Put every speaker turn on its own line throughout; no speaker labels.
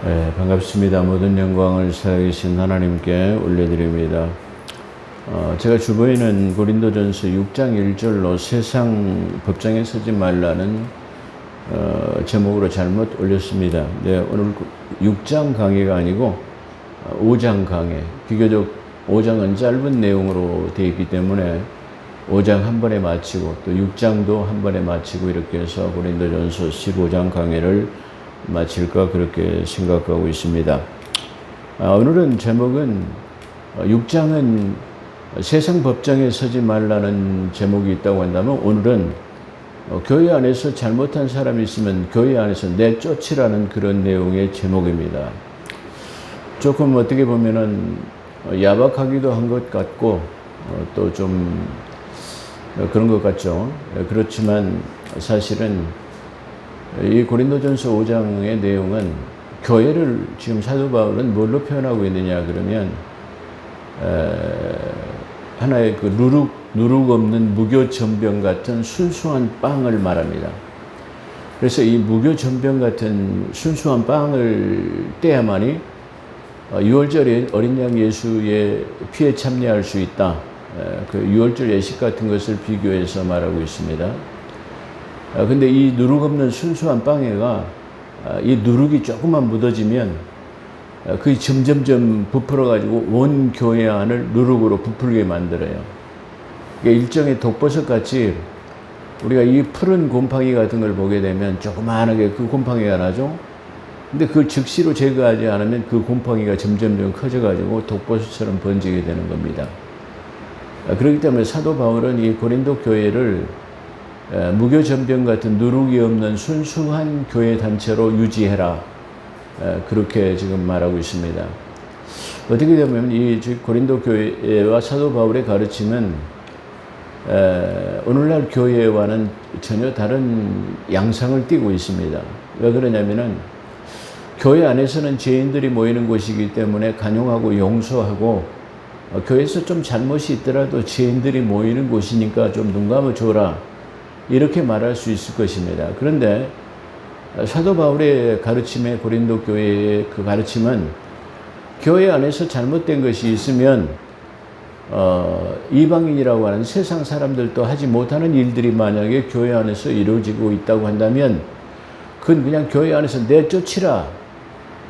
반갑습니다. 모든 영광을 살아계신 하나님께 올려드립니다. 제가 주보에는 고린도전서 6장 1절로 세상 법정에 서지 말라는 제목으로 잘못 올렸습니다. 네, 오늘 6장 강의가 아니고 5장 강의, 비교적 5장은 짧은 내용으로 되어 있기 때문에 5장 한 번에 마치고 또 6장도 한 번에 마치고 이렇게 해서 고린도전서 15장 강의를 마칠까 그렇게 생각하고 있습니다. 오늘은 제목은 6장은 세상 법정에 서지 말라는 제목이 있다고 한다면 오늘은 교회 안에서 잘못한 사람이 있으면 교회 안에서 내쫓으라는 그런 내용의 제목입니다. 조금 어떻게 보면은 야박하기도 한 것 같고 또 좀 그런 것 같죠. 그렇지만 사실은 이 고린도전서 5장의 내용은 교회를 지금 사도 바울은 뭘로 표현하고 있느냐 그러면 하나의 그 누룩 없는 무교전병 같은 순수한 빵을 말합니다. 그래서 이 무교전병 같은 순수한 빵을 떼야만이 6월절 어린 양 예수의 피에 참여할 수 있다. 그 6월절 예식 같은 것을 비교해서 말하고 있습니다. 근데 이 누룩 없는 순수한 빵에가 이 누룩이 조금만 묻어지면 그게 점점점 부풀어가지고 온 교회 안을 누룩으로 부풀게 만들어요. 그러니까 일종의 독버섯 같이 우리가 이 푸른 곰팡이 같은 걸 보게 되면 조그마하게 그 곰팡이가 나죠. 근데 그걸 즉시로 제거하지 않으면 그 곰팡이가 점점점 커져가지고 독버섯처럼 번지게 되는 겁니다. 그렇기 때문에 사도 바울은 이 고린도 교회를 무교전병 같은 누룩이 없는 순수한 교회 단체로 유지해라. 그렇게 지금 말하고 있습니다. 어떻게 보면 이 고린도 교회와 사도 바울의 가르침은 오늘날 교회와는 전혀 다른 양상을 띠고 있습니다. 왜 그러냐면은 교회 안에서는 죄인들이 모이는 곳이기 때문에 간용하고 용서하고 교회에서 좀 잘못이 있더라도 죄인들이 모이는 곳이니까 좀 눈 감아줘라. 이렇게 말할 수 있을 것입니다. 그런데 사도 바울의 가르침에 고린도 교회의 그 가르침은 교회 안에서 잘못된 것이 있으면 이방인이라고 하는 세상 사람들도 하지 못하는 일들이 만약에 교회 안에서 이루어지고 있다고 한다면 그건 그냥 교회 안에서 내쫓으라.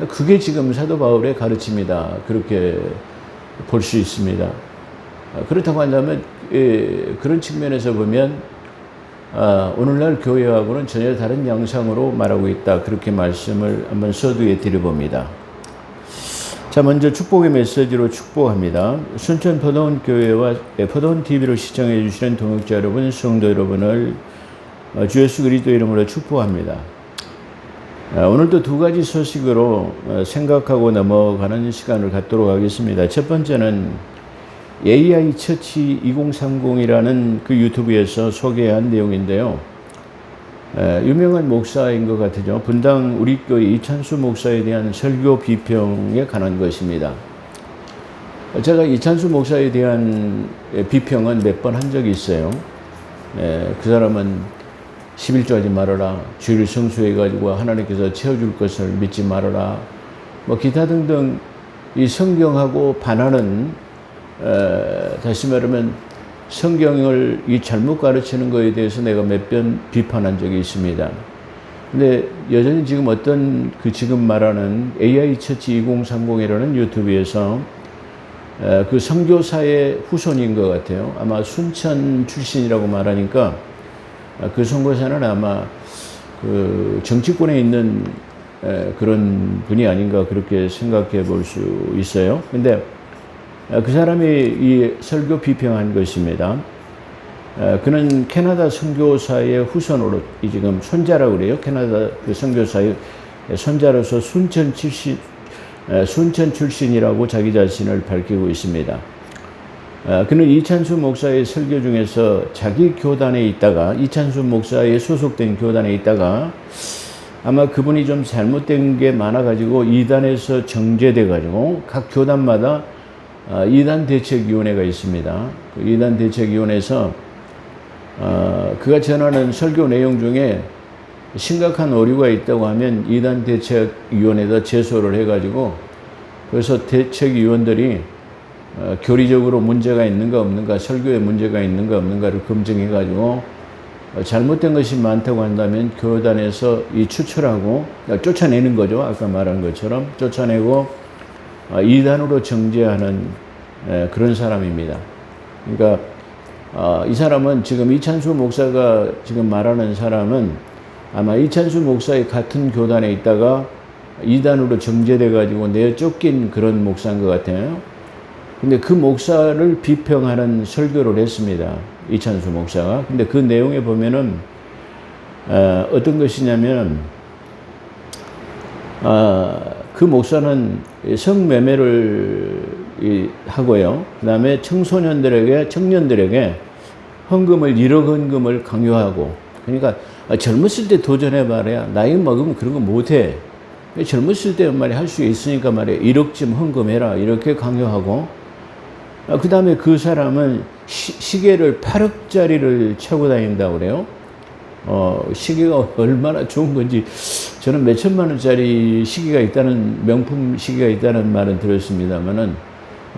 그게 지금 사도 바울의 가르침이다. 그렇게 볼 수 있습니다. 그렇다고 한다면 그런 측면에서 보면 오늘날 교회하고는 전혀 다른 양상으로 말하고 있다. 그렇게 말씀을 한번 서두에 드려봅니다. 자, 먼저 축복의 메시지로 축복합니다. 순천 포도원 교회와 포도원 TV로 시청해 주시는 동역자 여러분, 성도 여러분을 주 예수 그리스도 이름으로 축복합니다. 오늘도 두 가지 소식으로 생각하고 넘어가는 시간을 갖도록 하겠습니다. 첫 번째는 AI 처치 2030이라는 그 유튜브에서 소개한 내용인데요. 유명한 목사인 것 같으죠. 분당 우리교회 이찬수 목사에 대한 설교 비평에 관한 것입니다. 제가 이찬수 목사에 대한 비평은 몇 번 한 적이 있어요. 그 사람은 11조 하지 말아라. 주일 성수해가지고 하나님께서 채워줄 것을 믿지 말아라. 뭐 기타 등등 이 성경하고 반하는 다시 말하면 성경을 이 잘못 가르치는 것에 대해서 내가 몇 번 비판한 적이 있습니다. 근데 여전히 지금 어떤 그 지금 말하는 AI 처치 2030이라는 유튜브에서 그 선교사의 후손인 것 같아요. 아마 순천 출신이라고 말하니까 그 선교사는 아마 그 정치권에 있는 그런 분이 아닌가 그렇게 생각해 볼 수 있어요. 근데 그 사람이 이 설교 비평한 것입니다. 그는 캐나다 선교사의 후손으로 지금 손자라고 그래요. 캐나다 그 선교사의 손자로서 순천 출신이라고 자기 자신을 밝히고 있습니다. 그는 이찬수 목사의 설교 중에서 자기 교단에 있다가 이찬수 목사에 소속된 교단에 있다가 아마 그분이 좀 잘못된 게 많아가지고 이단에서 정제돼가지고 각 교단마다 이단 대책위원회가 있습니다. 그 이단 대책위원회에서 그가 전하는 설교 내용 중에 심각한 오류가 있다고 하면 이단 대책위원회에다 제소를 해가지고 그래서 대책위원들이 교리적으로 문제가 있는가 없는가, 설교에 문제가 있는가 없는가를 검증해가지고 잘못된 것이 많다고 한다면 교단에서 추출하고 쫓아내는 거죠. 아까 말한 것처럼 쫓아내고 이단으로 정죄하는 그런 사람입니다. 그러니까 이 사람은 지금 이찬수 목사가 지금 말하는 사람은 아마 이찬수 목사의 같은 교단에 있다가 이단으로 정죄돼 가지고 내쫓긴 그런 목사인 것 같아요. 근데 그 목사를 비평하는 설교를 했습니다. 이찬수 목사가. 근데 그 내용에 보면은 어떤 것이냐면 그 목사는 성매매를 하고요. 그 다음에 청년들에게 헌금을 1억 헌금을 강요하고, 그러니까 젊었을 때 도전해 말이야. 나이 먹으면 그런 거 못해. 젊었을 때 말이야 할 수 있으니까 말이야 1억쯤 헌금해라 이렇게 강요하고, 그 다음에 그 사람은 시계를 8억짜리를 차고 다닌다고 그래요. 시계가 얼마나 좋은 건지 저는 몇 천만 원짜리 시계가 있다는, 명품 시계가 있다는 말은 들었습니다만은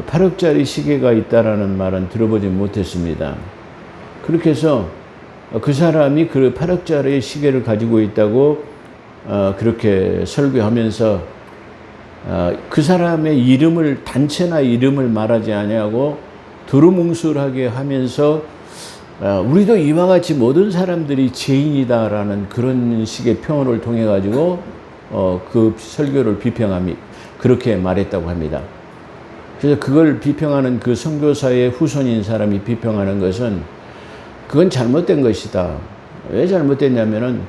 8억짜리 시계가 있다라는 말은 들어보지 못했습니다. 그렇게 해서 그 사람이 그 8억짜리 시계를 가지고 있다고 그렇게 설교하면서 그 사람의 이름을, 단체나 이름을 말하지 아니하고 두루뭉술하게 하면서 우리도 이와 같이 모든 사람들이 죄인이다라는 그런 식의 표현을 통해 가지고 그 설교를 비평함이 그렇게 말했다고 합니다. 그래서 그걸 비평하는 그 선교사의 후손인 사람이 비평하는 것은 그건 잘못된 것이다. 왜 잘못됐냐면은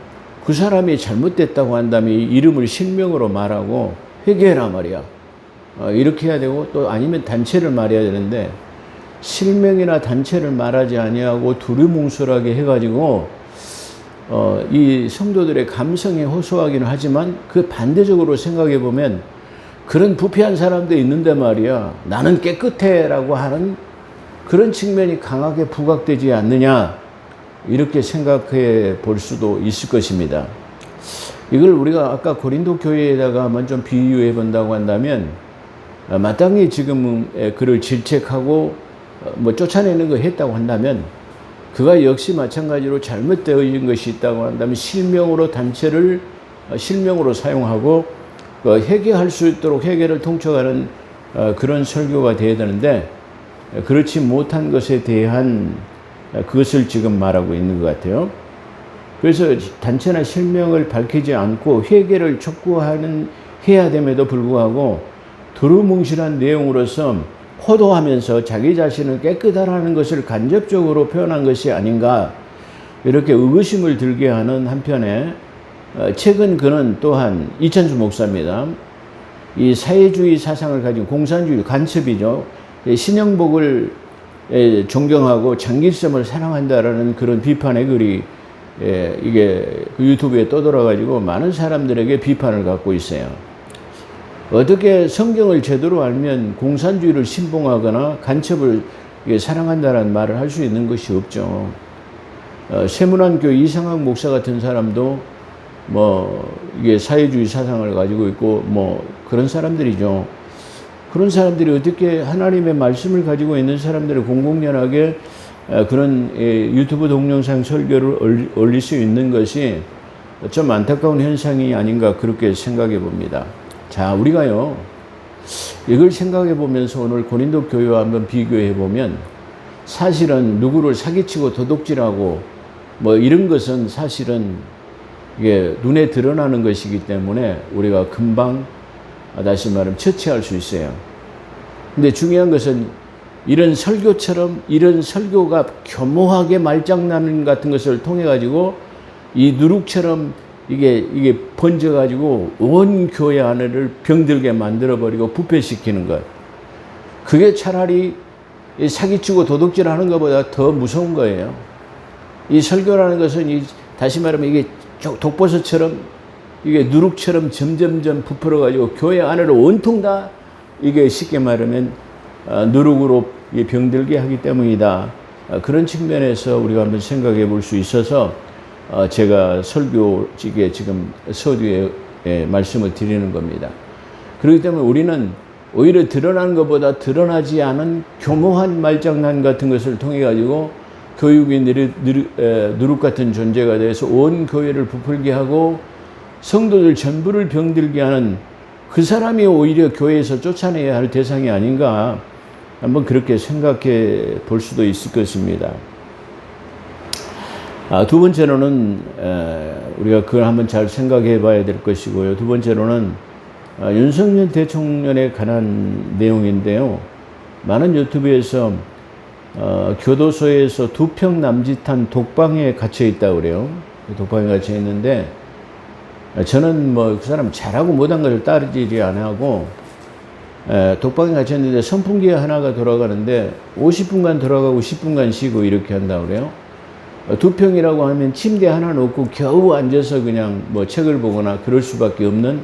그 사람이 잘못됐다고 한다면 이름을 실명으로 말하고 회개해라 말이야. 이렇게 해야 되고, 또 아니면 단체를 말해야 되는데 실명이나 단체를 말하지 아니하고 두루뭉술하게 해가지고 이 성도들의 감성에 호소하기는 하지만 그 반대적으로 생각해 보면 그런 부패한 사람도 있는데 말이야, 나는 깨끗해 라고 하는 그런 측면이 강하게 부각되지 않느냐, 이렇게 생각해 볼 수도 있을 것입니다. 이걸 우리가 아까 고린도 교회에다가 한번 좀 비유해 본다고 한다면, 마땅히 지금 그를 질책하고 쫓아내는 거 했다고 한다면, 그가 역시 마찬가지로 잘못되어진 것이 있다고 한다면 실명으로, 단체를 실명으로 사용하고 회개할 수 있도록 회개를 통촉하는 그런 설교가 되어야 되는데, 그렇지 못한 것에 대한 그것을 지금 말하고 있는 것 같아요. 그래서 단체나 실명을 밝히지 않고 회개를 해야 됨에도 불구하고 두루뭉실한 내용으로서 호도하면서 자기 자신을 깨끗하라는 것을 간접적으로 표현한 것이 아닌가, 이렇게 의구심을 들게 하는 한편에 최근 그는 또한 이찬수 목사입니다. 이 사회주의 사상을 가진 공산주의 간첩이죠. 신영복을 존경하고 장길섬을 사랑한다라는 그런 비판의 글이 이게 그 유튜브에 떠돌아가지고 많은 사람들에게 비판을 갖고 있어요. 어떻게 성경을 제대로 알면 공산주의를 신봉하거나 간첩을 사랑한다는 말을 할 수 있는 것이 없죠. 세문안교 이상학 목사 같은 사람도 이게 사회주의 사상을 가지고 있고 그런 사람들이죠. 그런 사람들이 어떻게 하나님의 말씀을 가지고 있는 사람들이 공공연하게 그런 유튜브 동영상 설교를 올릴 수 있는 것이 좀 안타까운 현상이 아닌가, 그렇게 생각해 봅니다. 자, 우리가요, 이걸 생각해 보면서 오늘 고린도 교회와 한번 비교해 보면, 사실은 누구를 사기치고 도둑질하고 이런 것은 사실은 이게 눈에 드러나는 것이기 때문에 우리가 금방 다시 말하면 처치할 수 있어요. 근데 중요한 것은 이런 설교처럼, 이런 설교가 교모하게 말장난 같은 것을 통해 가지고 이 누룩처럼 이게 번져 가지고 온 교회 안을 병들게 만들어 버리고 부패시키는 것, 그게 차라리 사기치고 도둑질하는 것보다 더 무서운 거예요. 이 설교라는 것은 다시 말하면 이게 독버섯처럼, 이게 누룩처럼 점점점 부풀어 가지고 교회 안을 온통 다 이게 쉽게 말하면 누룩으로 병들게 하기 때문이다. 그런 측면에서 우리가 한번 생각해 볼 수 있어서 제가 설교직에 지금 서두에 말씀을 드리는 겁니다. 그렇기 때문에 우리는 오히려 드러나는 것보다 드러나지 않은 교묘한 말장난 같은 것을 통해 가지고 교육이 누룩 같은 존재가 돼서 온 교회를 부풀게 하고 성도들 전부를 병들게 하는 그 사람이 오히려 교회에서 쫓아내야 할 대상이 아닌가 한번 그렇게 생각해 볼 수도 있을 것입니다. 두 번째로는 우리가 그걸 한번 잘 생각해 봐야 될 것이고요. 두 번째로는 윤석열 대통령에 관한 내용인데요. 많은 유튜브에서 교도소에서 2평 남짓한 독방에 갇혀 있다고 그래요. 독방에 갇혀 있는데 저는 뭐 그 사람 잘하고 못한 것을 따지지 안 하고 독방에 갇혀 있는데 선풍기가 하나가 돌아가는데 50분간 돌아가고 10분간 쉬고 이렇게 한다고 그래요. 2평이라고 하면 침대 하나 놓고 겨우 앉아서 그냥 뭐 책을 보거나 그럴 수밖에 없는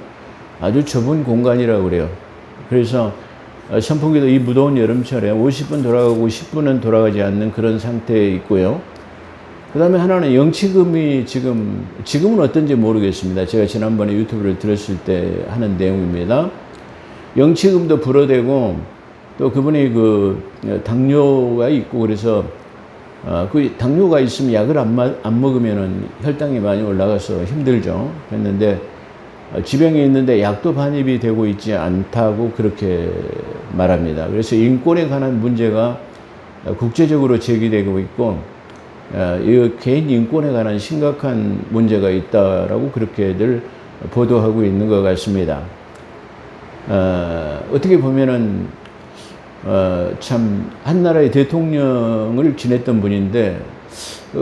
아주 좁은 공간이라고 그래요. 그래서 선풍기도 이 무더운 여름철에 50분 돌아가고 10분은 돌아가지 않는 그런 상태에 있고요. 그 다음에 하나는 영치금이 지금은 어떤지 모르겠습니다. 제가 지난번에 유튜브를 들었을 때 하는 내용입니다. 영치금도 불어대고 또 그분이 그 당뇨가 있고 그래서 그 당뇨가 있으면 약을 안 먹으면은 혈당이 많이 올라가서 힘들죠. 그랬는데 지병이 있는데 약도 반입이 되고 있지 않다고 그렇게 말합니다. 그래서 인권에 관한 문제가 국제적으로 제기되고 있고 이 개인 인권에 관한 심각한 문제가 있다라고 그렇게들 보도하고 있는 것 같습니다. 어떻게 보면은 참 한 나라의 대통령을 지냈던 분인데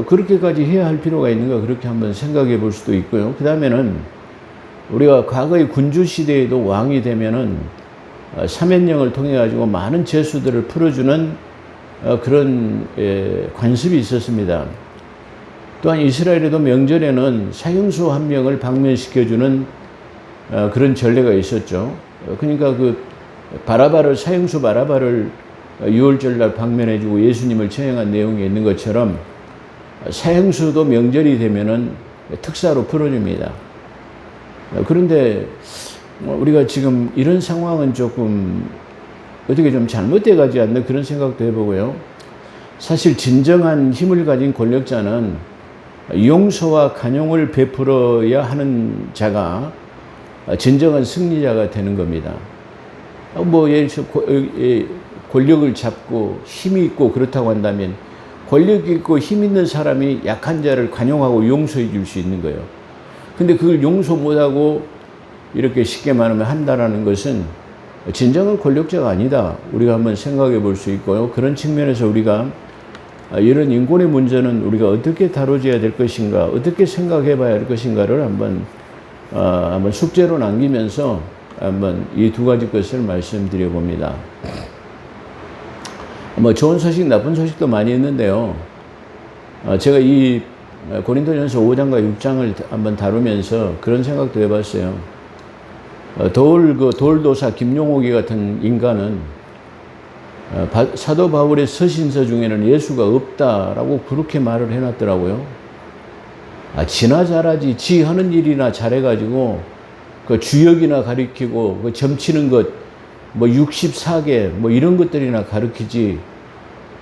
그렇게까지 해야 할 필요가 있는가 그렇게 한번 생각해 볼 수도 있고요. 그 다음에는 우리가 과거의 군주 시대에도 왕이 되면은 사면령을 통해 가지고 많은 죄수들을 풀어주는 그런 관습이 있었습니다. 또한 이스라엘에도 명절에는 사형수 한 명을 방면시켜주는 그런 전례가 있었죠. 그러니까 그 사형수 바라바를 6월절날 방면해주고 예수님을 처형한 내용이 있는 것처럼 사형수도 명절이 되면은 특사로 풀어줍니다. 그런데 우리가 지금 이런 상황은 조금 어떻게 좀 잘못돼 가지 않나 그런 생각도 해보고요. 사실 진정한 힘을 가진 권력자는 용서와 관용을 베풀어야 하는 자가 진정한 승리자가 되는 겁니다. 뭐 예를 들어 권력을 잡고 힘이 있고 그렇다고 한다면 권력 있고 힘 있는 사람이 약한 자를 관용하고 용서해 줄 수 있는 거예요. 근데 그걸 용서 못하고 이렇게 쉽게 말하면 한다라는 것은 진정한 권력자가 아니다. 우리가 한번 생각해 볼 수 있고요. 그런 측면에서 우리가 이런 인권의 문제는 우리가 어떻게 다뤄져야 될 것인가, 어떻게 생각해 봐야 할 것인가를 한번 숙제로 남기면서 한번 이 두 가지 것을 말씀드려 봅니다. 뭐 좋은 소식, 나쁜 소식도 많이 있는데요. 제가 이 고린도전서 5장과 6장을 한번 다루면서 그런 생각도 해봤어요. 돌도사 김용옥이 같은 인간은 사도 바울의 서신서 중에는 예수가 없다라고 그렇게 말을 해놨더라고요. 지나 잘하지, 지 하는 일이나 잘해가지고 그 주역이나 가리키고 그 점치는 것, 뭐 64개 뭐 이런 것들이나 가르치지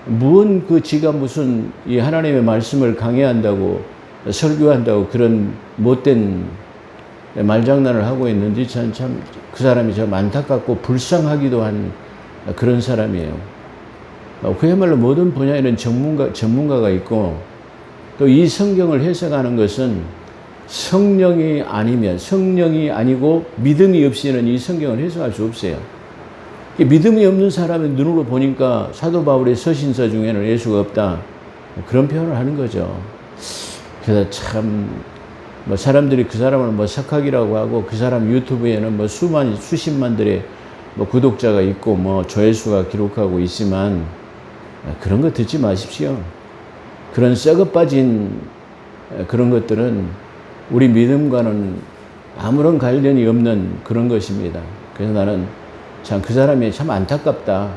무언 그 지가 무슨 이 하나님의 말씀을 강해한다고 설교한다고 그런 못된 말장난을 하고 있는지 참 그 사람이 참 안타깝고 불쌍하기도 한 그런 사람이에요. 그야말로 모든 분야에는 전문가가 있고 또 이 성경을 해석하는 것은 성령이 아니고 믿음이 없이는 이 성경을 해석할 수 없어요. 믿음이 없는 사람의 눈으로 보니까 사도 바울의 서신서 중에는 예수가 없다. 그런 표현을 하는 거죠. 그래서 참, 뭐 사람들이 그 사람을 뭐 석학이라고 하고 그 사람 유튜브에는 뭐 수십만들의 뭐 구독자가 있고 뭐 조회수가 기록하고 있지만 그런 거 듣지 마십시오. 그런 썩어 빠진 그런 것들은 우리 믿음과는 아무런 관련이 없는 그런 것입니다. 그래서 나는 참 그 사람이 참 안타깝다.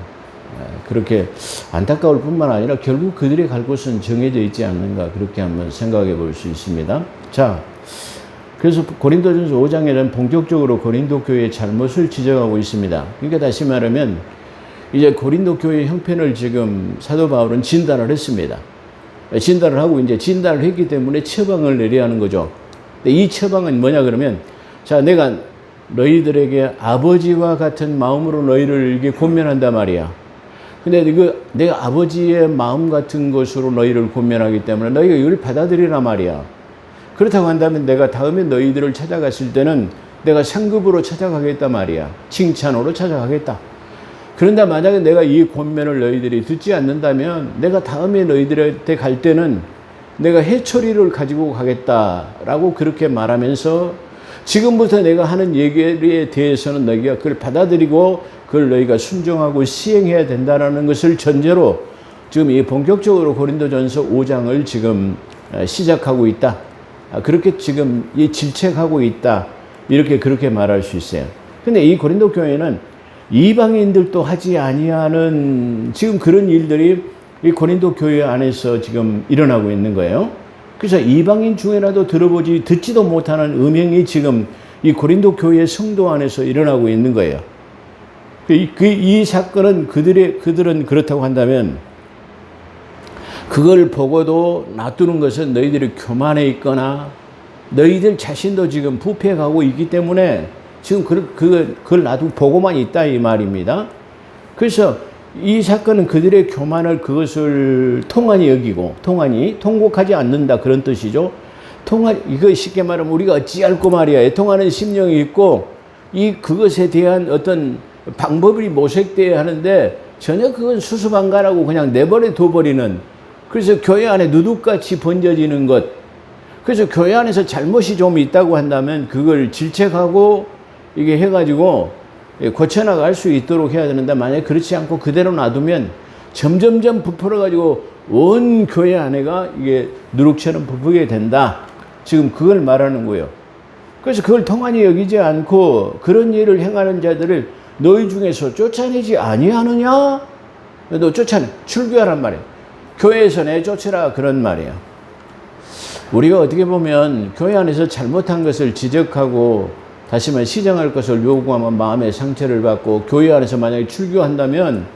그렇게 안타까울 뿐만 아니라 결국 그들이 갈 곳은 정해져 있지 않는가 그렇게 한번 생각해 볼 수 있습니다. 자, 그래서 고린도전서 5장에는 본격적으로 고린도 교회의 잘못을 지적하고 있습니다. 그러니까 다시 말하면 이제 고린도 교회의 형편을 지금 사도 바울은 진단을 했습니다. 진단을 하고 이제 진단을 했기 때문에 처방을 내려야 하는 거죠. 근데 이 처방은 뭐냐 그러면, 자, 내가 너희들에게 아버지와 같은 마음으로 너희를 이렇게 권면한단 말이야. 근데 내가 아버지의 마음 같은 것으로 너희를 권면하기 때문에 너희가 이걸 받아들이란 말이야. 그렇다고 한다면 내가 다음에 너희들을 찾아갔을 때는 내가 상급으로 찾아가겠단 말이야. 칭찬으로 찾아가겠다. 그런데 만약에 내가 이 권면을 너희들이 듣지 않는다면 내가 다음에 너희들한테 갈 때는 내가 해초리를 가지고 가겠다라고 그렇게 말하면서 지금부터 내가 하는 얘기에 대해서는 너희가 그걸 받아들이고 그걸 너희가 순종하고 시행해야 된다는 것을 전제로 지금 이 본격적으로 고린도전서 5장을 지금 시작하고 있다. 그렇게 지금 이 질책하고 있다. 이렇게 그렇게 말할 수 있어요. 근데 이 고린도 교회는 이방인들도 하지 아니하는 지금 그런 일들이 이 고린도 교회 안에서 지금 일어나고 있는 거예요. 그래서 이방인 중에라도 듣지도 못하는 음행이 지금 이 고린도 교회 성도 안에서 일어나고 있는 거예요. 이 사건은 그들은 그렇다고 한다면 그걸 보고도 놔두는 것은 너희들이 교만해 있거나 너희들 자신도 지금 부패하고 있기 때문에 지금 그걸 놔두고 보고만 있다 이 말입니다. 그래서 이 사건은 그들의 교만을 그것을 통한이 여기고 통곡하지 않는다 그런 뜻이죠. 이거 쉽게 말하면 우리가 어찌할꼬 말이야. 애통하는 심령이 있고 그것에 대한 어떤 방법이 모색돼야 하는데 전혀 그건 수수방관하고 그냥 내버려 둬버리는, 그래서 교회 안에 누둑같이 번져지는 것. 그래서 교회 안에서 잘못이 좀 있다고 한다면 그걸 질책하고 이게 해가지고 고쳐나갈 수 있도록 해야 되는데 만약에 그렇지 않고 그대로 놔두면 점점점 부풀어가지고 온 교회 안에가 이게 누룩처럼 부풀게 된다. 지금 그걸 말하는 거예요. 그래서 그걸 통한이 여기지 않고 그런 일을 행하는 자들을 너희 중에서 쫓아내지 아니하느냐? 너 출교하란 말이야. 교회에서 내쫓으라 그런 말이야. 우리가 어떻게 보면 교회 안에서 잘못한 것을 지적하고 다시 말해 시정할 것을 요구하면 마음의 상처를 받고 교회 안에서 만약에 출교한다면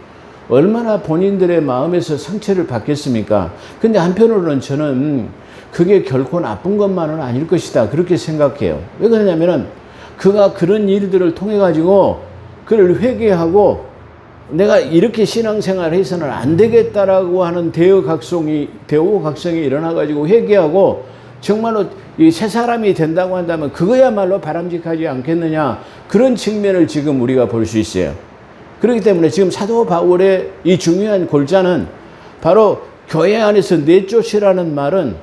얼마나 본인들의 마음에서 상처를 받겠습니까? 근데 한편으로는 저는 그게 결코 나쁜 것만은 아닐 것이다 그렇게 생각해요. 왜 그러냐면은 그가 그런 일들을 통해 가지고 그를 회개하고 내가 이렇게 신앙생활을 해서는 안 되겠다라고 하는 대오각성이 일어나 가지고 회개하고 정말로 이 새 사람이 된다고 한다면 그거야말로 바람직하지 않겠느냐, 그런 측면을 지금 우리가 볼 수 있어요. 그렇기 때문에 지금 사도 바울의 이 중요한 골자는 바로 교회 안에서 내쫓으라는 말은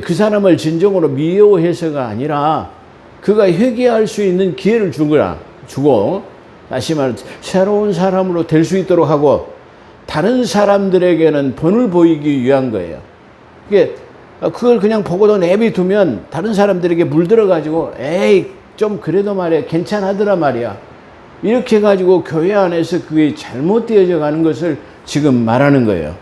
그 사람을 진정으로 미워해서가 아니라 그가 회개할 수 있는 기회를 주고 다시 말해 새로운 사람으로 될 수 있도록 하고 다른 사람들에게는 본을 보이기 위한 거예요. 그걸 그냥 보고도 내비두면 다른 사람들에게 물들어가지고 에이 좀 그래도 말이야 괜찮하더라 말이야 이렇게 해가지고 교회 안에서 그게 잘못되어져 가는 것을 지금 말하는 거예요.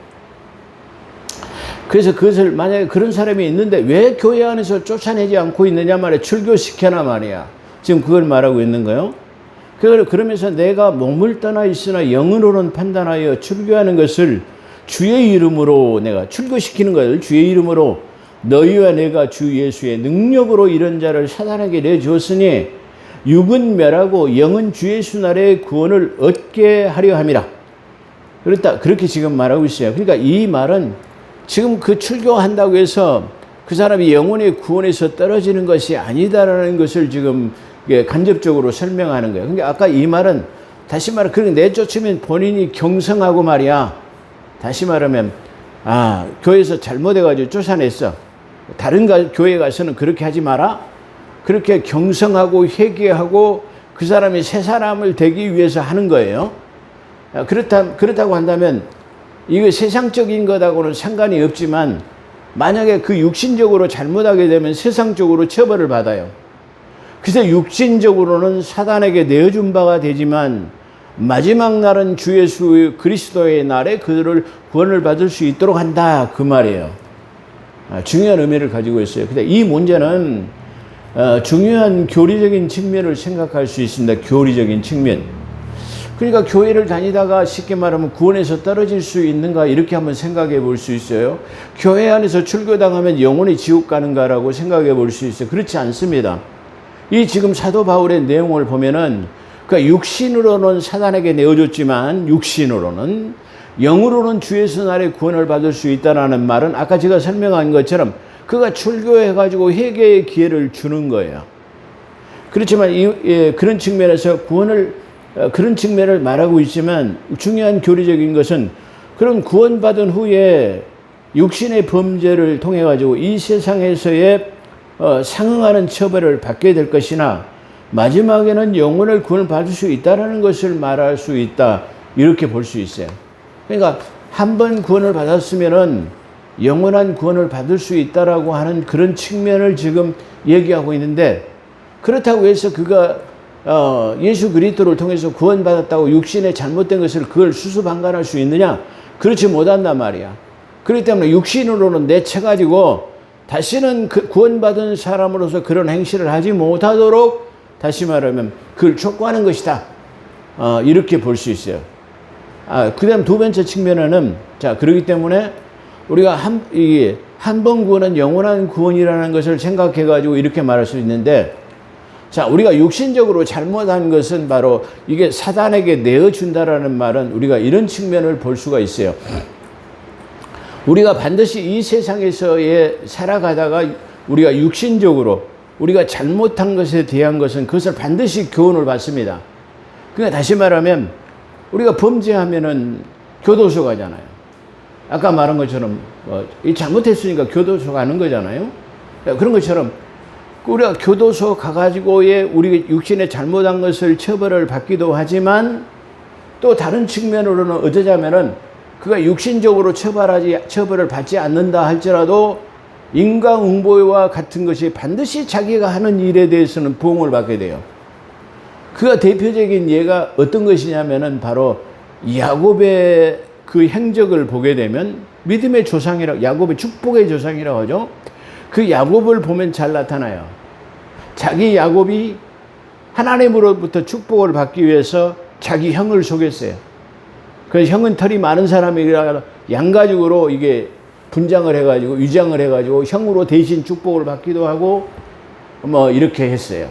그래서 그것을 만약에 그런 사람이 있는데 왜 교회 안에서 쫓아내지 않고 있느냐 말이야, 출교시켜나 말이야. 지금 그걸 말하고 있는 거예요. 그러면서 내가 몸을 떠나 있으나 영으로는 판단하여 출교하는 것을 주의 이름으로 내가 출교시키는 것을 주의 이름으로 너희와 내가 주 예수의 능력으로 이런 자를 사단에게 내주었으니 육은 멸하고 영은 주 예수 나라의 구원을 얻게 하려 함이라. 그렇게 지금 말하고 있어요. 그러니까 이 말은 지금 그 출교한다고 해서 그 사람이 영혼의 구원에서 떨어지는 것이 아니다라는 것을 지금 간접적으로 설명하는 거예요. 그러니까 아까 이 말은 다시 말해 그렇게 내쫓으면 본인이 경성하고 말이야. 다시 말하면 교회에서 잘못해가지고 쫓아냈어. 다른 교회 가서는 그렇게 하지 마라. 그렇게 경성하고 회개하고 그 사람이 새 사람을 되기 위해서 하는 거예요. 그렇다고 한다면 이게 세상적인 것하고는 상관이 없지만 만약에 그 육신적으로 잘못하게 되면 세상적으로 처벌을 받아요. 그래서 육신적으로는 사단에게 내어준 바가 되지만 마지막 날은 주 예수 그리스도의 날에 그들을 구원을 받을 수 있도록 한다, 그 말이에요. 중요한 의미를 가지고 있어요. 근데 이 문제는 중요한 교리적인 측면을 생각할 수 있습니다. 교리적인 측면. 그러니까 교회를 다니다가 쉽게 말하면 구원에서 떨어질 수 있는가, 이렇게 한번 생각해 볼 수 있어요. 교회 안에서 출교당하면 영원히 지옥 가는가라고 생각해 볼 수 있어요. 그렇지 않습니다. 이 지금 사도 바울의 내용을 보면은, 그러니까 육신으로는 사단에게 내어줬지만 육신으로는, 영으로는 주 예수 날에 구원을 받을 수 있다는 말은 아까 제가 설명한 것처럼 그가 출교해가지고 회개의 기회를 주는 거예요. 그렇지만 그런 측면에서 그런 측면을 말하고 있지만, 중요한 교리적인 것은 그런 구원받은 후에 육신의 범죄를 통해 가지고 이 세상에서의 상응하는 처벌을 받게 될 것이나, 마지막에는 영혼을 구원을 받을 수 있다라는 것을 말할 수 있다, 이렇게 볼 수 있어요. 그러니까 한 번 구원을 받았으면은 영원한 구원을 받을 수 있다라고 하는 그런 측면을 지금 얘기하고 있는데, 그렇다고 해서 그가 예수 그리스도를 통해서 구원받았다고 육신의 잘못된 것을 그걸 수수방관할 수 있느냐? 그렇지 못한단 말이야. 그렇기 때문에 육신으로는 내쳐가지고 다시는 구원받은 사람으로서 그런 행실을 하지 못하도록, 다시 말하면 그걸 촉구하는 것이다, 이렇게 볼 수 있어요. 그 다음 두 번째 측면에는, 자, 그렇기 때문에 우리가 한 번 구원은 영원한 구원이라는 것을 생각해 가지고 이렇게 말할 수 있는데, 자, 우리가 육신적으로 잘못한 것은 바로 이게 사단에게 내어준다라는 말은 우리가 이런 측면을 볼 수가 있어요. 우리가 반드시 이 세상에서의 살아가다가 우리가 육신적으로 우리가 잘못한 것에 대한 것은 그것을 반드시 교훈을 받습니다. 그러니까 다시 말하면 우리가 범죄하면은 교도소 가잖아요. 아까 말한 것처럼 잘못했으니까 교도소 가는 거잖아요. 그런 것처럼 우리가 교도소 가가지고의 우리 육신에 잘못한 것을 처벌을 받기도 하지만, 또 다른 측면으로는 어쩌자면은 그가 육신적으로 처벌을 받지 않는다 할지라도 인과응보와 같은 것이 반드시 자기가 하는 일에 대해서는 보응을 받게 돼요. 그가 대표적인 예가 어떤 것이냐면은 바로 야곱의 그 행적을 보게 되면, 믿음의 조상이라고, 야곱의 축복의 조상이라고 하죠. 그 야곱을 보면 잘 나타나요. 자기 야곱이 하나님으로부터 축복을 받기 위해서 자기 형을 속였어요. 그래서 형은 털이 많은 사람이라 양가죽으로 이게 분장을 해가지고 위장을 해가지고 형으로 대신 축복을 받기도 하고 이렇게 했어요.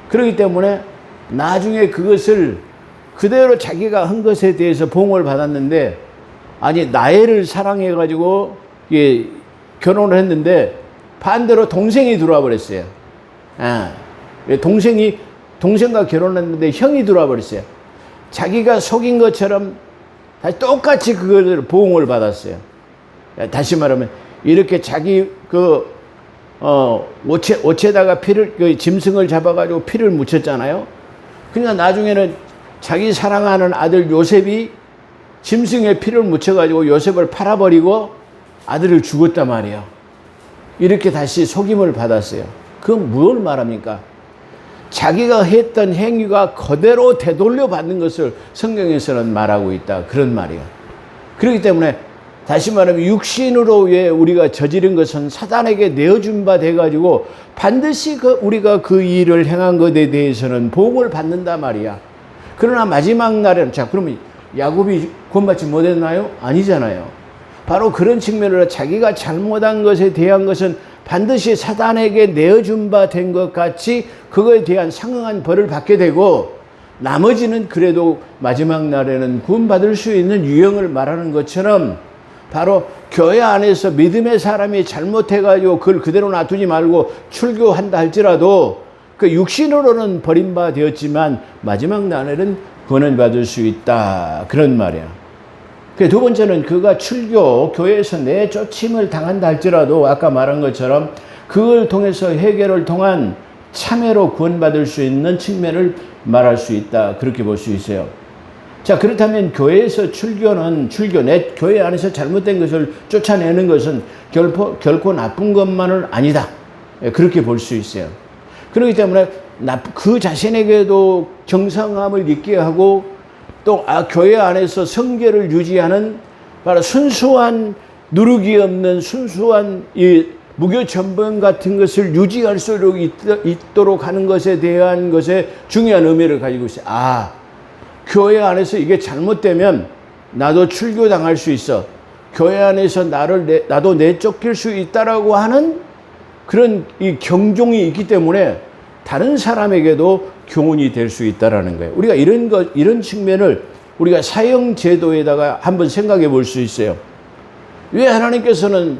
그렇기 때문에 나중에 그것을 그대로 자기가 한 것에 대해서 보응을 받았는데, 아니 나혜를 사랑해가지고 결혼을 했는데 반대로 동생이 들어와 버렸어요. 동생과 결혼했는데 형이 들어와 버렸어요. 자기가 속인 것처럼 다시 똑같이 그것을 보응을 받았어요. 다시 말하면 이렇게 자기 옷에다가 짐승을 잡아가지고 피를 묻혔잖아요. 그러니까 나중에는 자기 사랑하는 아들 요셉이 짐승의 피를 묻혀가지고 요셉을 팔아버리고 아들을 죽었단 말이에요. 이렇게 다시 속임을 받았어요. 그건 뭘 말합니까? 자기가 했던 행위가 그대로 되돌려 받는 것을 성경에서는 말하고 있다, 그런 말이에요. 그렇기 때문에 다시 말하면 육신으로 우리가 저지른 것은 사단에게 내어준 바 돼가지고 반드시 우리가 그 일을 행한 것에 대해서는 보응을 받는다 말이야. 그러나 마지막 날에는, 자, 그러면 야곱이 구원받지 못했나요? 아니잖아요. 바로 그런 측면으로 자기가 잘못한 것에 대한 것은 반드시 사단에게 내어준 바 된 것 같이 그거에 대한 상응한 벌을 받게 되고, 나머지는 그래도 마지막 날에는 구원받을 수 있는 유형을 말하는 것처럼, 바로 교회 안에서 믿음의 사람이 잘못해가지고 그걸 그대로 놔두지 말고 출교한다 할지라도 그 육신으로는 버림바 되었지만 마지막 날에는 구원을 받을 수 있다, 그런 말이야. 두 번째는 그가 교회에서 내쫓임을 당한다 할지라도 아까 말한 것처럼 그걸 통해서 회개를 통한 참회로 구원받을 수 있는 측면을 말할 수 있다, 그렇게 볼 수 있어요. 자, 그렇다면 교회에서 교회 안에서 잘못된 것을 쫓아내는 것은 결코 나쁜 것만은 아니다, 그렇게 볼 수 있어요. 그렇기 때문에 그 자신에게도 정상함을 있게 하고 또 교회 안에서 성결을 유지하는 바로 순수한 누룩이 없는 순수한 이 무교 전범 같은 것을 유지할 수 있도록 하는 것에 대한 것에 중요한 의미를 가지고 있어요. 교회 안에서 이게 잘못되면 나도 출교당할 수 있어. 교회 안에서 나도 내쫓길 수 있다라고 하는 그런 이 경종이 있기 때문에 다른 사람에게도 교훈이 될 수 있다라는 거예요. 우리가 이런 측면을 우리가 사형 제도에다가 한번 생각해 볼 수 있어요. 왜 하나님께서는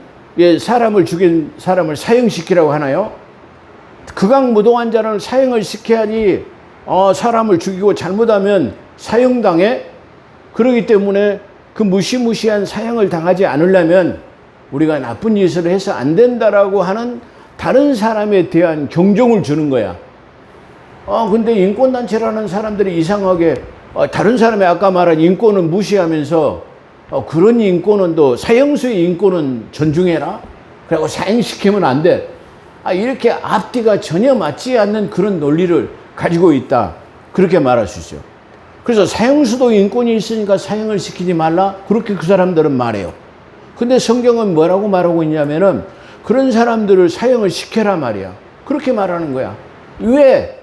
사람을 죽인 사람을 사형시키라고 하나요? 극악무도한 자는 사형을 시켜야지 사람을 죽이고 잘못하면 사형당해. 그렇기 때문에 그 무시무시한 사형을 당하지 않으려면 우리가 나쁜 짓을 해서 안 된다라고 하는 다른 사람에 대한 경종을 주는 거야. 근데 인권단체라는 사람들이 이상하게 다른 사람의 아까 말한 인권을 무시하면서 그런 인권은 또 사형수의 인권은 존중해라. 그리고 사형시키면 안 돼. 이렇게 앞뒤가 전혀 맞지 않는 그런 논리를 가지고 있다. 그렇게 말할 수 있어요. 그래서 사형수도 인권이 있으니까 사형을 시키지 말라. 그렇게 그 사람들은 말해요. 근데 성경은 뭐라고 말하고 있냐면은 그런 사람들을 사형을 시켜라 말이야. 그렇게 말하는 거야. 왜?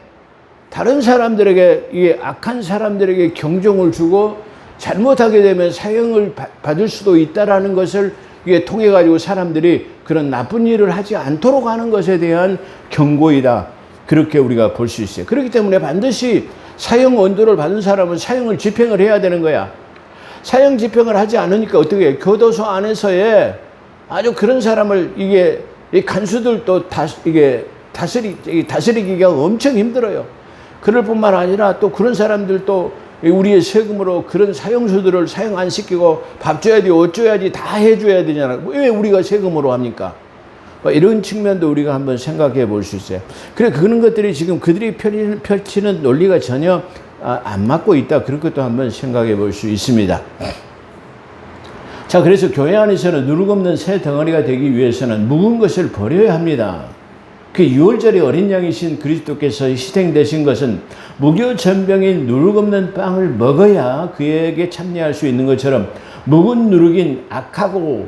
다른 사람들에게, 이 악한 사람들에게 경종을 주고 잘못하게 되면 사형을 받을 수도 있다라는 것을 이게 통해 가지고 사람들이 그런 나쁜 일을 하지 않도록 하는 것에 대한 경고이다. 그렇게 우리가 볼 수 있어요. 그렇기 때문에 반드시 사형 언도를 받은 사람은 사형을 집행을 해야 되는 거야. 사형 집행을 하지 않으니까 어떻게 해? 교도소 안에서의 아주 그런 사람을 이 간수들도 다스리기가 엄청 힘들어요. 그럴 뿐만 아니라 또 그런 사람들도 우리의 세금으로 그런 사형수들을 사형 안 시키고 밥 줘야지, 옷 줘야지 다 해줘야 되잖아. 왜 우리가 세금으로 합니까? 이런 측면도 우리가 한번 생각해 볼 수 있어요. 그런 것들이 지금 그들이 펼치는 논리가 전혀 안 맞고 있다. 그런 것도 한번 생각해 볼 수 있습니다. 자, 그래서 교회 안에서는 누룩 없는 새 덩어리가 되기 위해서는 묵은 것을 버려야 합니다. 그 유월절에 어린 양이신 그리스도께서 희생되신 것은 무교 전병인 누룩 없는 빵을 먹어야 그에게 참여할 수 있는 것처럼 묵은 누룩인 악하고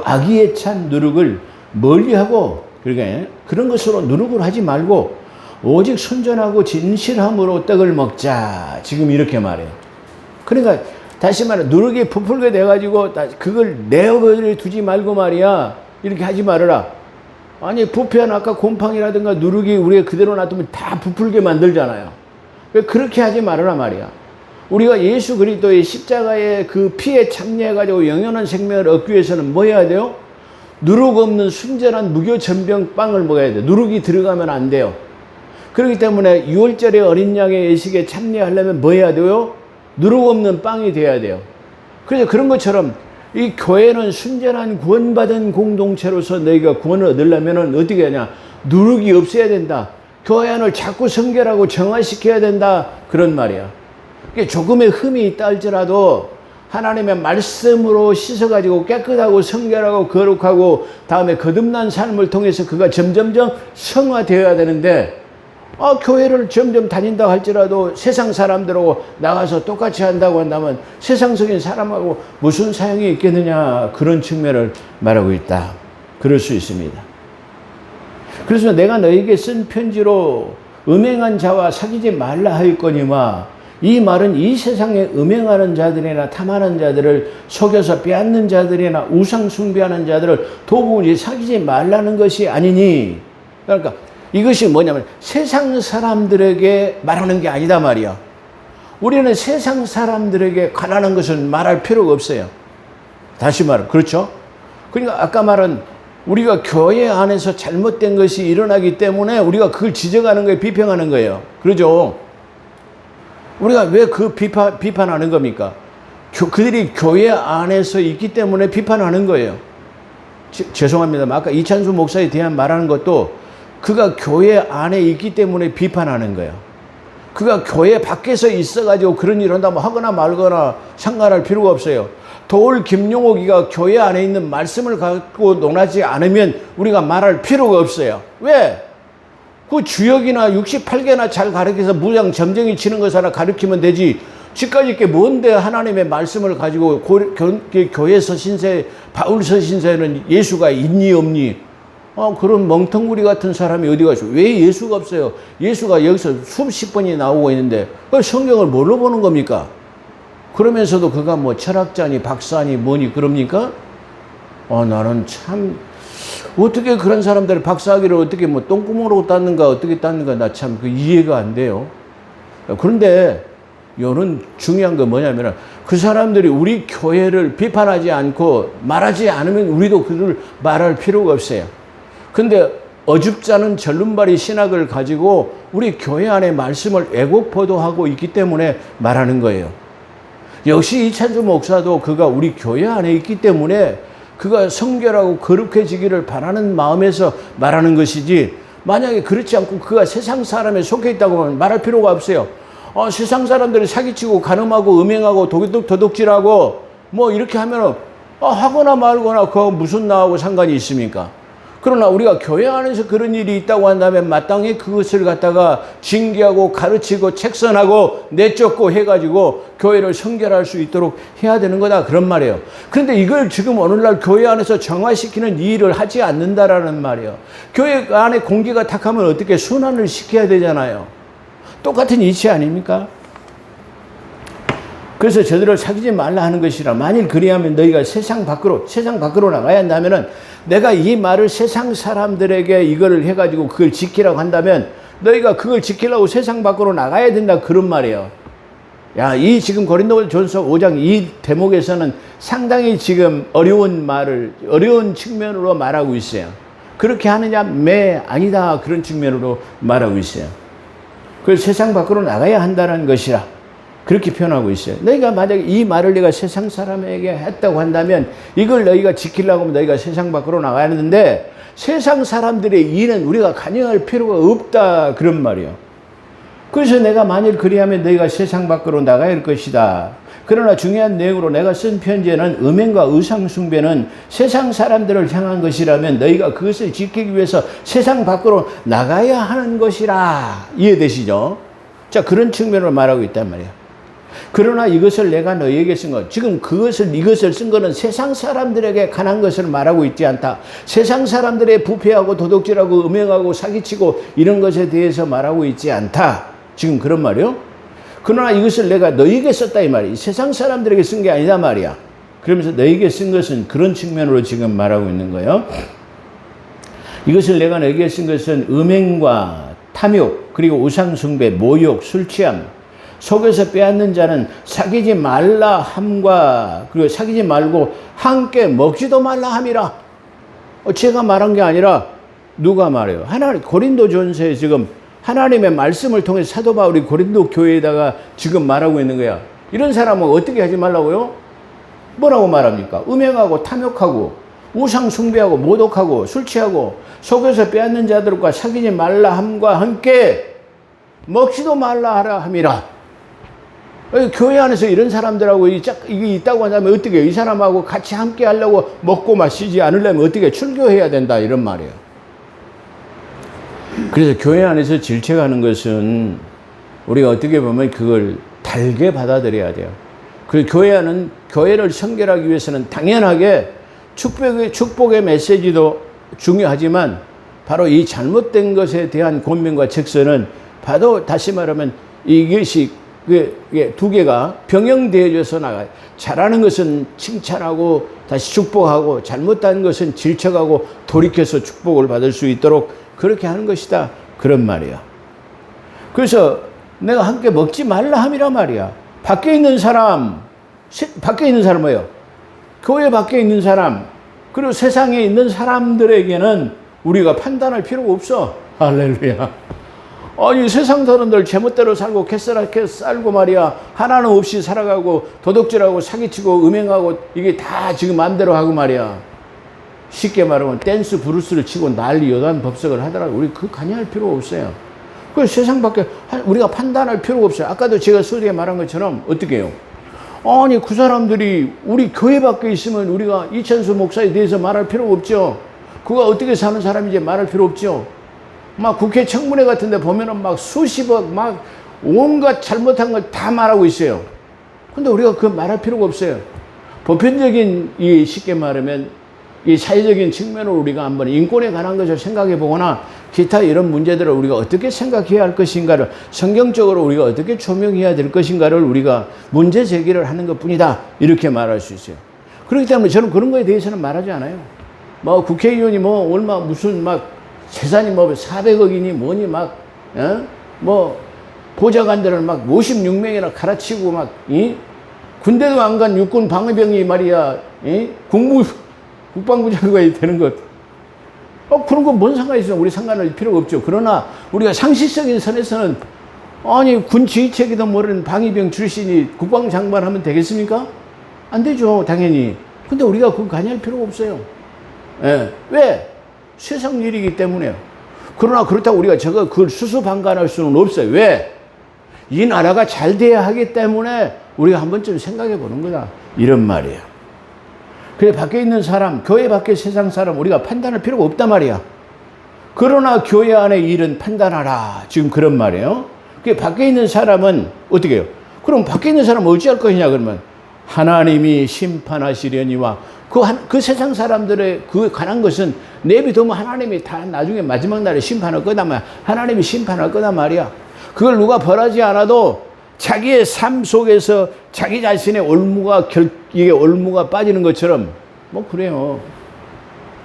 악의에 찬 누룩을 멀리하고 그러니까 그런 것으로 누룩을 하지 말고 오직 순전하고 진실함으로 떡을 먹자. 지금 이렇게 말해요. 그러니까 다시 말해 누룩이 부풀게 돼가지고 그걸 내버려 두지 말고 말이야. 이렇게 하지 말아라. 아니 부패한 아까 곰팡이라든가 누룩이 우리가 그대로 놔두면 다 부풀게 만들잖아요. 그렇게 하지 말아라 말이야. 우리가 예수 그리스도의 십자가의 그 피에 참여해가지고 영원한 생명을 얻기 위해서는 뭐 해야 돼요? 누룩 없는 순전한 무교 전병빵을 먹어야 돼요. 누룩이 들어가면 안 돼요. 그렇기 때문에 6월절에 어린 양의 예식에 참여하려면 뭐 해야 돼요? 누룩 없는 빵이 돼야 돼요. 그래서 그런 것처럼 이 교회는 순전한 구원받은 공동체로서 너희가 구원을 얻으려면 어떻게 하냐? 누룩이 없어야 된다. 교회 안을 자꾸 성결하고 정화시켜야 된다. 그런 말이야. 조금의 흠이 있다 할지라도 하나님의 말씀으로 씻어가지고 깨끗하고 성결하고 거룩하고 다음에 거듭난 삶을 통해서 그가 점점점 성화되어야 되는데 교회를 점점 다닌다 할지라도 세상 사람들하고 나가서 똑같이 한다고 한다면 세상적인 사람하고 무슨 사용이 있겠느냐 그런 측면을 말하고 있다. 그럴 수 있습니다. 그래서 내가 너에게 쓴 편지로 음행한 자와 사귀지 말라 하였거니와 이 말은 이 세상에 음행하는 자들이나 탐하는 자들을 속여서 빼앗는 자들이나 우상 숭배하는 자들을 도무지 사귀지 말라는 것이 아니니. 그러니까 이것이 뭐냐면 세상 사람들에게 말하는 게 아니다 말이야. 우리는 세상 사람들에게 관하는 것은 말할 필요가 없어요. 다시 말해 그렇죠? 그러니까 아까 말한 우리가 교회 안에서 잘못된 것이 일어나기 때문에 우리가 그걸 지적하는 거예요. 비평하는 거예요. 그러죠? 우리가 왜 그 비판하는 겁니까? 그들이 교회 안에서 있기 때문에 비판하는 거예요. 죄송합니다. 아까 이찬수 목사에 대한 말하는 것도 그가 교회 안에 있기 때문에 비판하는 거예요. 그가 교회 밖에서 있어가지고 그런 일을 한다면 하거나 말거나 상관할 필요가 없어요. 도울 김용옥이가 교회 안에 있는 말씀을 갖고 논하지 않으면 우리가 말할 필요가 없어요. 왜? 그 주역이나 68개나 잘 가르쳐서 무장 점쟁이 치는 것 하나 가르치면 되지. 지금까지 게 뭔데 하나님의 말씀을 가지고 교회 서신서에, 바울 서신서에는 예수가 있니 없니? 그런 멍텅구리 같은 사람이 어디 가죠? 왜 예수가 없어요? 예수가 여기서 수십 번이 나오고 있는데 그 성경을 뭘로 보는 겁니까? 그러면서도 그가 뭐 철학자니 박사니 뭐니 그럽니까? 나는 참 어떻게 그런 사람들이 박사학위를 어떻게 뭐 똥구멍으로 땄는가 어떻게 땄는가 나 참 그 이해가 안 돼요. 그런데 요는 중요한 건 뭐냐면 그 사람들이 우리 교회를 비판하지 않고 말하지 않으면 우리도 그를 말할 필요가 없어요. 근데 어줍잖은 절름발이 신학을 가지고 우리 교회 안에 말씀을 애곡포도하고 있기 때문에 말하는 거예요. 역시 이찬주 목사도 그가 우리 교회 안에 있기 때문에 그가 성결하고 거룩해지기를 바라는 마음에서 말하는 것이지, 만약에 그렇지 않고 그가 세상 사람에 속해 있다고 하면 말할 필요가 없어요. 세상 사람들이 사기치고 간음하고 음행하고 도둑질하고 뭐 이렇게 하면 하거나 말거나 그거 무슨 나하고 상관이 있습니까? 그러나 우리가 교회 안에서 그런 일이 있다고 한다면 마땅히 그것을 갖다가 징계하고 가르치고 책선하고 내쫓고 해가지고 교회를 성결할 수 있도록 해야 되는 거다, 그런 말이에요. 그런데 이걸 지금 오늘날 교회 안에서 정화시키는 일을 하지 않는다라는 말이에요. 교회 안에 공기가 탁하면 어떻게 순환을 시켜야 되잖아요. 똑같은 이치 아닙니까? 그래서 저들을 사귀지 말라 하는 것이라. 만일 그리하면 너희가 세상 밖으로 나가야 한다면은, 내가 이 말을 세상 사람들에게 이거를 해가지고 그걸 지키라고 한다면 너희가 그걸 지키려고 세상 밖으로 나가야 된다, 그런 말이에요. 야, 이 지금 고린도전서 5장 이 대목에서는 상당히 지금 어려운 측면으로 말하고 있어요. 그렇게 하느냐? 아니다, 그런 측면으로 말하고 있어요. 그래서 세상 밖으로 나가야 한다는 것이라 그렇게 표현하고 있어요. 너희가 만약에 이 말을 내가 세상 사람에게 했다고 한다면 이걸 너희가 지키려고 하면 너희가 세상 밖으로 나가야 하는데, 세상 사람들의 일은 우리가 간여할 필요가 없다, 그런 말이에요. 그래서 내가 만일 그리하면 너희가 세상 밖으로 나가야 할 것이다. 그러나 중요한 내용으로 내가 쓴 편지에는 음행과 의상숭배는 세상 사람들을 향한 것이라면 너희가 그것을 지키기 위해서 세상 밖으로 나가야 하는 것이라. 이해되시죠? 자, 그런 측면으로 말하고 있단 말이에요. 그러나 이것을 내가 너희에게 쓴 것, 지금 이것을 쓴 거는 세상 사람들에게 관한 것을 말하고 있지 않다. 세상 사람들의 부패하고 도둑질하고 음행하고 사기치고 이런 것에 대해서 말하고 있지 않다, 지금 그런 말이요. 그러나 이것을 내가 너희에게 썼다, 이 말이야. 세상 사람들에게 쓴 게 아니다 말이야. 그러면서 너희에게 쓴 것은 그런 측면으로 지금 말하고 있는 거예요. 이것을 내가 너희에게 쓴 것은 음행과 탐욕, 그리고 우상숭배, 모욕, 술취함, 속에서 빼앗는 자는 사귀지 말라 함과, 그리고 사귀지 말고 함께 먹지도 말라 함이라. 제가 말한 게 아니라 누가 말해요? 고린도전서에 지금 하나님의 말씀을 통해 사도 바울이 고린도 교회에다가 지금 말하고 있는 거야. 이런 사람은 어떻게 하지 말라고요? 뭐라고 말합니까? 음행하고 탐욕하고 우상 숭배하고 모독하고 술 취하고 속에서 빼앗는 자들과 사귀지 말라 함과 함께 먹지도 말라 하라 함이라. 교회 안에서 이런 사람들하고 이게 있다고 한다면 어떻게, 이 사람하고 같이 함께 하려고 먹고 마시지 않으려면 어떻게 출교해야 된다, 이런 말이에요. 그래서 교회 안에서 질책하는 것은 우리가 어떻게 보면 그걸 달게 받아들여야 돼요. 그리고 교회를 성결하기 위해서는 당연하게 축복의 메시지도 중요하지만 바로 이 잘못된 것에 대한 권면과 책선은 바로 다시 말하면 이것이 두 개가 병행되어져서 나가요. 잘하는 것은 칭찬하고 다시 축복하고, 잘못한 것은 질책하고 돌이켜서 축복을 받을 수 있도록 그렇게 하는 것이다, 그런 말이야. 그래서 내가 함께 먹지 말라 함이라 말이야. 밖에 있는 사람 뭐예요? 교회 밖에 있는 사람, 그리고 세상에 있는 사람들에게는 우리가 판단할 필요가 없어. 할렐루야. 아니, 세상 사람들 제멋대로 살고 개싸랗게 살고 말이야, 하나는 없이 살아가고 도둑질하고 사기치고 음행하고 이게 다 지금 마음대로 하고 말이야. 쉽게 말하면 댄스 브루스를 치고 난리 요단 법석을 하더라도 우리 그거 관여할 필요가 없어요. 그 세상 밖에 우리가 판단할 필요가 없어요. 아까도 제가 소리에 말한 것처럼 어떻게 해요? 아니, 그 사람들이 우리 교회 밖에 있으면 우리가 이찬수 목사에 대해서 말할 필요가 없죠. 그가 어떻게 사는 사람인지 말할 필요 없죠. 막 국회 청문회 같은 데 보면은 막 수십억 막 온갖 잘못한 걸 다 말하고 있어요. 근데 우리가 그 말할 필요가 없어요. 보편적인, 이 쉽게 말하면 이 사회적인 측면으로 우리가 한번 인권에 관한 것을 생각해 보거나 기타 이런 문제들을 우리가 어떻게 생각해야 할 것인가를, 성경적으로 우리가 어떻게 조명해야 될 것인가를 우리가 문제 제기를 하는 것 뿐이다. 이렇게 말할 수 있어요. 그렇기 때문에 저는 그런 거에 대해서는 말하지 않아요. 뭐 국회의원이 뭐 얼마 무슨 막 재산이 뭐 400억이니 뭐니 막, 뭐 보좌관들을 막 56명이나 갈아치고 막, 군대도 안 간 육군 방위병이 말이야, 국방부 장관이 되는 것. 그런 건 뭔 상관이 있어? 우리 상관할 필요가 없죠. 그러나 우리가 상식적인 선에서는, 아니, 군 지휘체계도 모르는 방위병 출신이 국방장관 하면 되겠습니까? 안 되죠, 당연히. 근데 우리가 그건 관여할 필요가 없어요. 예. 왜? 세상 일이기 때문에요. 그러나 그렇다고 우리가 그걸 수수방관할 수는 없어요. 왜? 이 나라가 잘 돼야 하기 때문에 우리가 한 번쯤 생각해 보는 거다. 이런 말이에요. 그래, 밖에 있는 사람, 교회 밖에 세상 사람, 우리가 판단할 필요가 없단 말이야. 그러나 교회 안의 일은 판단하라. 지금 그런 말이에요. 그 밖에 있는 사람은 어떻게 해요? 그럼 밖에 있는 사람은 어찌할 것이냐, 그러면. 하나님이 심판하시려니와 그 세상 사람들의 그 관한 것은 내비두면 하나님이 다 나중에 마지막 날에 심판할 거단 말이야. 하나님이 심판할 거단 말이야. 그걸 누가 벌하지 않아도 자기의 삶 속에서 자기 자신의 이게 올무가 빠지는 것처럼, 뭐, 그래요.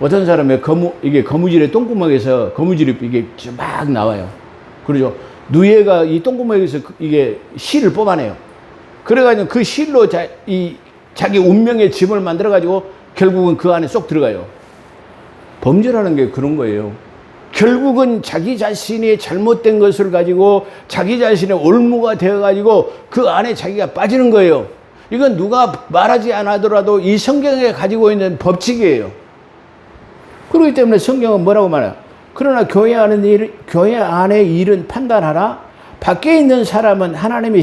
어떤 사람의 이게 거무줄의 똥구멍에서 거무줄이 이게 막 나와요. 그러죠. 누에가 이 똥구멍에서 이게 실을 뽑아내요. 그래가지고 그 실로 자기 운명의 집을 만들어가지고 결국은 그 안에 쏙 들어가요. 범죄라는 게 그런 거예요. 결국은 자기 자신이 잘못된 것을 가지고 자기 자신의 올무가 되어가지고 그 안에 자기가 빠지는 거예요. 이건 누가 말하지 않아더라도 이 성경에 가지고 있는 법칙이에요. 그렇기 때문에 성경은 뭐라고 말해요? 그러나 교회 안의 일은 판단하라. 밖에 있는 사람은 하나님이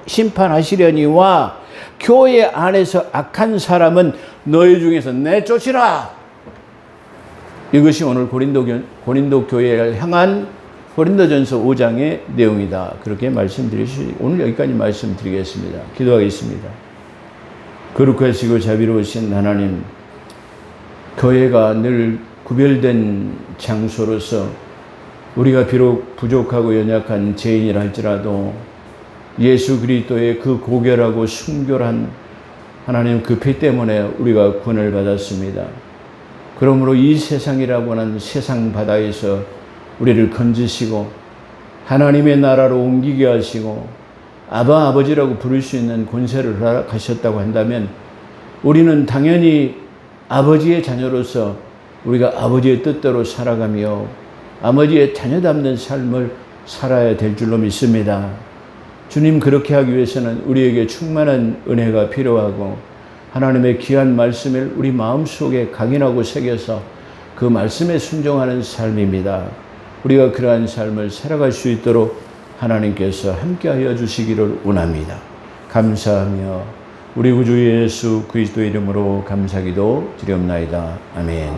심판하시려니와 교회 안에서 악한 사람은 너희 중에서 내쫓으라. 이것이 오늘 고린도 교회를 향한 고린도전서 5장의 내용이다. 그렇게 오늘 여기까지 말씀드리겠습니다. 기도하겠습니다. 거룩하시고 자비로우신 하나님, 교회가 늘 구별된 장소로서 우리가 비록 부족하고 연약한 죄인이라 할지라도 예수 그리스도의 그 고결하고 순결한 하나님 그 피 때문에 우리가 구원을 받았습니다. 그러므로 이 세상이라고 하는 세상 바다에서 우리를 건지시고 하나님의 나라로 옮기게 하시고 아버지라고 부를 수 있는 권세를 허락하셨다고 한다면 우리는 당연히 아버지의 자녀로서 우리가 아버지의 뜻대로 살아가며 아버지의 자녀답는 삶을 살아야 될 줄로 믿습니다. 주님, 그렇게 하기 위해서는 우리에게 충만한 은혜가 필요하고 하나님의 귀한 말씀을 우리 마음속에 각인하고 새겨서 그 말씀에 순종하는 삶입니다. 우리가 그러한 삶을 살아갈 수 있도록 하나님께서 함께하여 주시기를 원합니다. 감사하며 우리 구주 예수 그리스도의 이름으로 감사기도 드리옵나이다. 아멘.